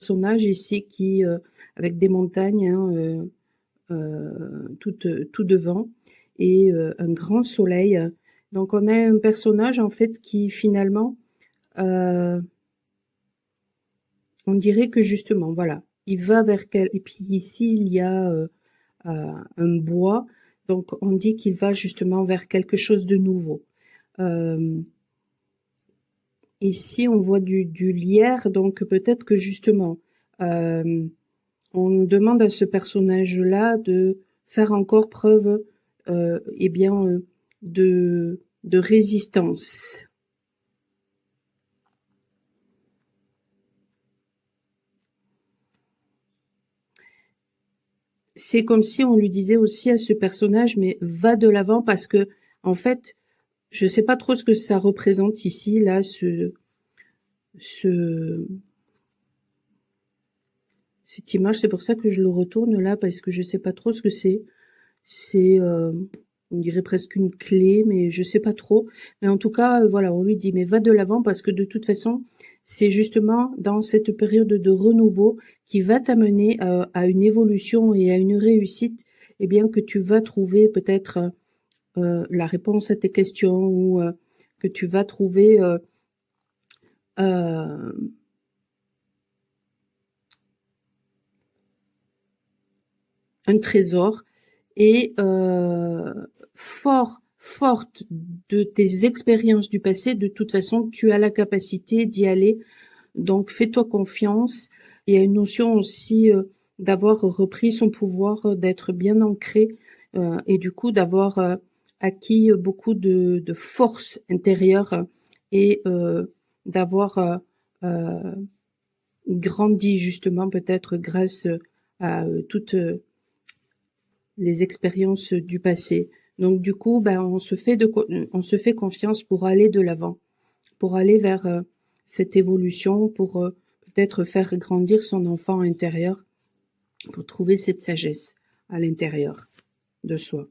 personnage ici qui, avec des montagnes, hein, tout devant et un grand soleil. Donc on a un personnage en fait qui finalement, on dirait que justement, voilà, il va vers quel et puis ici il y a un bois, donc on dit qu'il va justement vers quelque chose de nouveau. Ici on voit du lierre, donc peut-être que justement, on demande à ce personnage-là de faire encore preuve, eh bien, de résistance. C'est comme si on lui disait aussi à ce personnage, mais va de l'avant parce que, en fait, je sais pas trop ce que ça représente ici, là, ce, cette image. C'est pour ça que je le retourne là, parce que je sais pas trop ce que c'est. C'est, on dirait presque une clé, mais je sais pas trop. Mais en tout cas, voilà, on lui dit, mais va de l'avant parce que de toute façon, c'est justement dans cette période de renouveau qui va t'amener à une évolution et à une réussite, eh bien que tu vas trouver peut-être la réponse à tes questions ou que tu vas trouver euh, un trésor et forte de tes expériences du passé, de toute façon, tu as la capacité d'y aller. Donc, fais-toi confiance. Il y a une notion aussi d'avoir repris son pouvoir, d'être bien ancré et du coup d'avoir acquis beaucoup de force intérieure et d'avoir euh, grandi justement peut-être grâce à toutes les expériences du passé. Donc du coup, ben, on se fait confiance pour aller de l'avant, pour aller vers cette évolution, pour peut-être faire grandir son enfant intérieur, pour trouver cette sagesse à l'intérieur de soi.